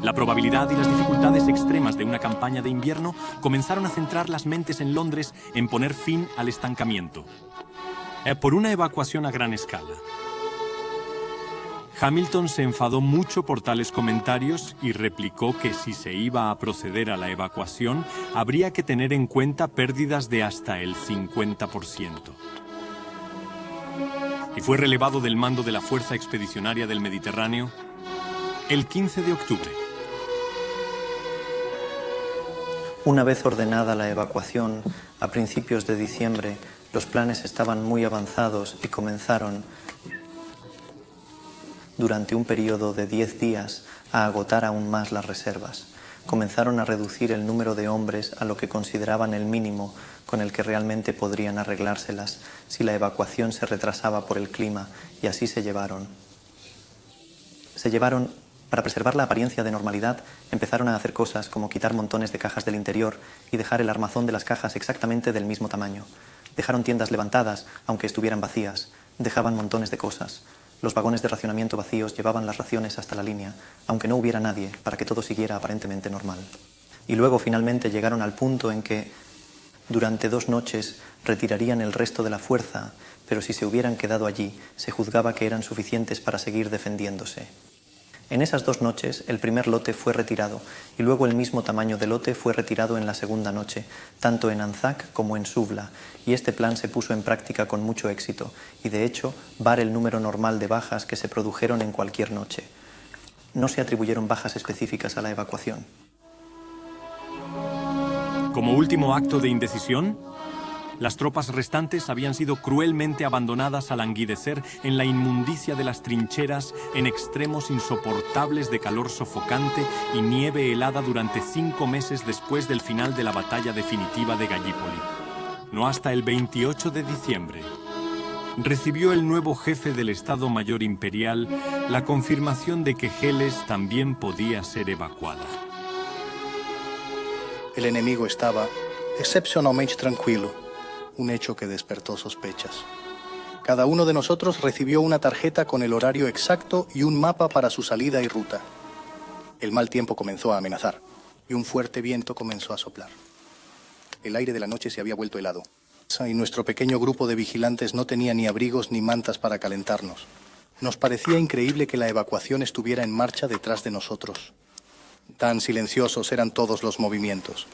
La probabilidad y las dificultades extremas de una campaña de invierno comenzaron a centrar las mentes en Londres en poner fin al estancamiento, por una evacuación a gran escala. Hamilton se enfadó mucho por tales comentarios y replicó que si se iba a proceder a la evacuación, habría que tener en cuenta pérdidas de hasta el 50%. Y fue relevado del mando de la Fuerza Expedicionaria del Mediterráneo el 15 de octubre. Una vez ordenada la evacuación, a principios de diciembre, los planes estaban muy avanzados y comenzaron, durante un periodo de 10 días, a agotar aún más las reservas. Comenzaron a reducir el número de hombres a lo que consideraban el mínimo con el que realmente podrían arreglárselas si la evacuación se retrasaba por el clima, y así se llevaron. Para preservar la apariencia de normalidad, empezaron a hacer cosas como quitar montones de cajas del interior y dejar el armazón de las cajas exactamente del mismo tamaño. Dejaron tiendas levantadas, aunque estuvieran vacías. Dejaban montones de cosas. Los vagones de racionamiento vacíos llevaban las raciones hasta la línea, aunque no hubiera nadie, para que todo siguiera aparentemente normal. Y luego finalmente llegaron al punto en que, durante 2 noches, retirarían el resto de la fuerza, pero si se hubieran quedado allí, se juzgaba que eran suficientes para seguir defendiéndose. En esas 2 noches, el primer lote fue retirado, y luego el mismo tamaño de lote fue retirado en la segunda noche, tanto en Anzac como en Suvla, y este plan se puso en práctica con mucho éxito, y de hecho, var el número normal de bajas que se produjeron en cualquier noche. No se atribuyeron bajas específicas a la evacuación. Como último acto de indecisión, las tropas restantes habían sido cruelmente abandonadas a languidecer en la inmundicia de las trincheras en extremos insoportables de calor sofocante y nieve helada durante 5 meses después del final de la batalla definitiva de Gallipoli. No hasta el 28 de diciembre recibió el nuevo jefe del Estado Mayor Imperial la confirmación de que Geles también podía ser evacuada. El enemigo estaba excepcionalmente tranquilo. Un hecho que despertó sospechas. Cada uno de nosotros recibió una tarjeta con el horario exacto y un mapa para su salida y ruta. El mal tiempo comenzó a amenazar y un fuerte viento comenzó a soplar. El aire de la noche se había vuelto helado y nuestro pequeño grupo de vigilantes no tenía ni abrigos ni mantas para calentarnos. Nos parecía increíble que la evacuación estuviera en marcha detrás de nosotros. Tan silenciosos eran todos los movimientos.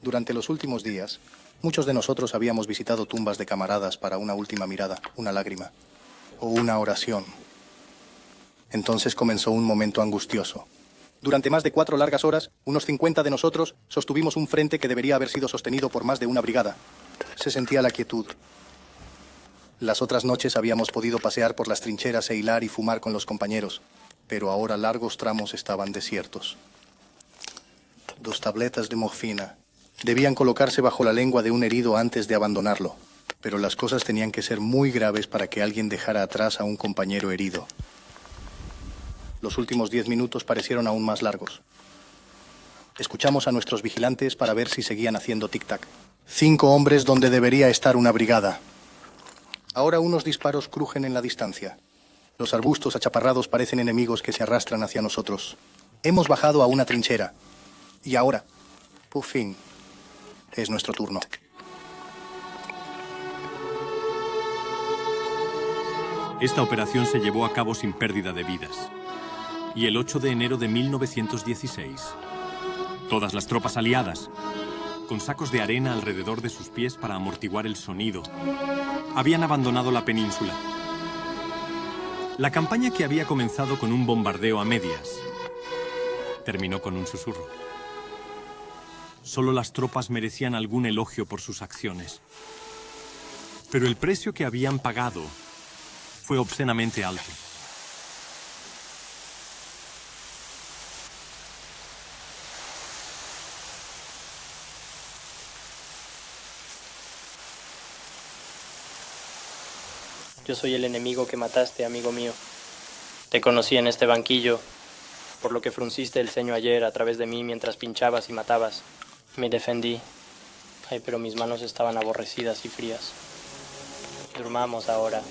Durante los últimos días, muchos de nosotros habíamos visitado tumbas de camaradas para una última mirada, una lágrima o una oración. Entonces comenzó un momento angustioso. Durante más de 4 largas horas, unos 50 de nosotros sostuvimos un frente que debería haber sido sostenido por más de una brigada. Se sentía la quietud. Las otras noches habíamos podido pasear por las trincheras e hilar y fumar con los compañeros, pero ahora largos tramos estaban desiertos. 2 tabletas de morfina. Debían colocarse bajo la lengua de un herido antes de abandonarlo, pero las cosas tenían que ser muy graves para que alguien dejara atrás a un compañero herido. Los últimos 10 minutos parecieron aún más largos. Escuchamos a nuestros vigilantes para ver si seguían haciendo tic-tac. 5 hombres donde debería estar una brigada. Ahora unos disparos crujen en la distancia. Los arbustos achaparrados parecen enemigos que se arrastran hacia nosotros. Hemos bajado a una trinchera. Y ahora, por fin, Es nuestro turno. Esta operación se llevó a cabo sin pérdida de vidas. Y el 8 de enero de 1916, todas las tropas aliadas, con sacos de arena alrededor de sus pies para amortiguar el sonido, habían abandonado la península. La campaña, que había comenzado con un bombardeo a medias, terminó con un susurro. Solo las tropas merecían algún elogio por sus acciones. Pero el precio que habían pagado fue obscenamente alto. Yo soy el enemigo que mataste, amigo mío. Te conocí en este banquillo, por lo que frunciste el ceño ayer a través de mí mientras pinchabas y matabas. Me defendí. Ay, pero mis manos estaban aborrecidas y frías. Durmamos ahora.